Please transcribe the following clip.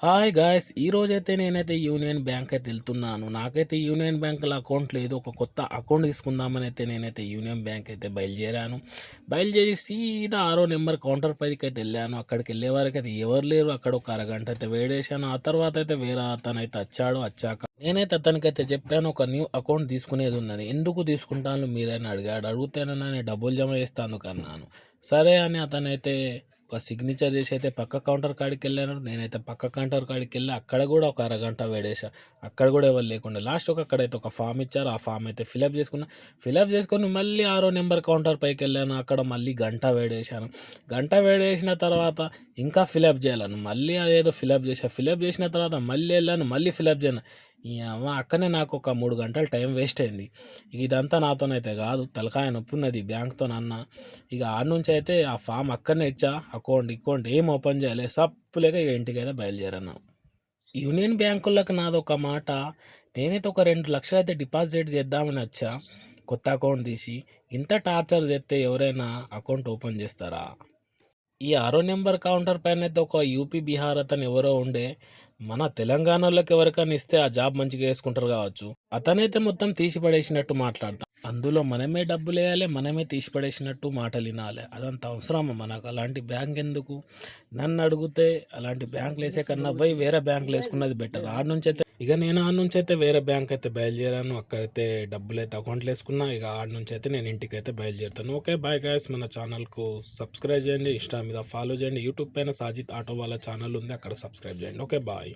Hi guys! ఈరోజైతే నేనైతే union bank అయితే వెళ్తున్నాను. నాకైతే యూనియన్ బ్యాంక్‌లో అకౌంట్ లేదు. ఒక కొత్త అకౌంట్ తీసుకుందామని అయితే నేనైతే యూనియన్ బ్యాంక్ అయితే బయలుదేరాను. బయలుదేరి సీదా ఆరో నెంబర్ కౌంటర్ పైకైతే వెళ్ళాను. అక్కడికి వెళ్ళే వరకైతే ఎవరు లేరు. అక్కడ ఒక అరగంట అయితే వెయిట్ చేశాను. ఆ తర్వాత అయితే వేరే అతనైతే వచ్చాడు. వచ్చాక నేనైతే అతనికైతే చెప్పాను, ఒక న్యూ అకౌంట్ తీసుకునేది ఉన్నది. ఎందుకు తీసుకుంటాను మీరని అడిగాడు. అడిగితేనన్నా నేను డబ్బులు జమ చేస్తాను అన్నాను. సరే అని అతనైతే ఒక సిగ్నేచర్ చేసి అయితే పక్క కౌంటర్ కాడికి వెళ్ళాను. నేనైతే పక్క కౌంటర్ కాడికి వెళ్ళి అక్కడ కూడా ఒక అరగంట వేడేసా. అక్కడ కూడా ఎవరు లేకుండా లాస్ట్‌కి అక్కడైతే ఒక ఫామ్ ఇచ్చారు. ఆ ఫామ్ అయితే ఫిలప్ చేసుకున్నా. ఫిలప్ చేసుకొని మళ్ళీ ఆరో నెంబర్ కౌంటర్ పైకి వెళ్ళాను. అక్కడ మళ్ళీ గంట వేడేశాను. గంట వేడేసిన తర్వాత ఇంకా ఫిలప్ చేయాలను. మళ్ళీ అదేదో ఫిలప్ చేశా. ఫిలప్ చేసిన తర్వాత మళ్ళీ వెళ్ళాను. మళ్ళీ ఫిలప్ చేయను. అక్కడనే నాకు ఒక 3 గంటలు టైం వేస్ట్ అయింది. ఇదంతా నాతోనైతే కాదు. తలకాయ నొప్పి ఉన్నది బ్యాంక్‌తోనన్న. ఇక ఆడ్నుంచి అయితే ఆ ఫామ్ అక్కడనే ఇచ్చా. అకౌంట్ ఏం ఓపెన్ చేయలే. సప్పులేక ఇక ఇంటికైతే బయలుదేరాను. యూనియన్ బ్యాంకులకు నాదొక మాట. నేనైతే ఒక 2,00,000 అయితే డిపాజిట్ చేద్దామని వచ్చా. కొత్త అకౌంట్ తీసి. ఇంత టార్చర్ చేస్తే ఎవరైనా అకౌంట్ ఓపెన్ చేస్తారా? ఈ ఆరో నెంబర్ కౌంటర్ పైన అయితే ఒక యూపీ, బీహార్ అతను ఎవరో ఉండే. మన తెలంగాణలోకి ఎవరికైనా ఇస్తే ఆ జాబ్ మంచిగా వేసుకుంటారు కావచ్చు. అతనైతే మొత్తం తీసి పడేసినట్టు మాట్లాడతాం. అందులో మనమే డబ్బులు వేయాలి, మనమే తీసి పడేసినట్టు మాటలు వినాలి. అదంత అవసరమా మనకు? అలాంటి బ్యాంక్ ఎందుకు? నన్ను అడిగితే అలాంటి బ్యాంకులు వేసే కన్నా పోయి వేరే బ్యాంకులు వేసుకున్నది బెటర్. ఆడ నుంచి అయితే వేరే బ్యాంక్ అయితే బయలుదేరాను. అక్కడైతే డబ్బులు అయితే అకౌంట్లో వేసుకున్నా. ఇక ఆడ నుంచి అయితే నేను ఇంటికి అయితే బయలుదేరుతాను. ఓకే బాయ్ గాయస్, మన ఛానల్కు సబ్స్క్రైబ్ చేయండి, ఇన్స్టా మీద ఫాలో చేయండి, యూట్యూబ్ పైన సాజిద్ ఆటో వాళ్ళ ఛానల్ ఉంది, అక్కడ సబ్స్క్రైబ్ చేయండి. Okay bye.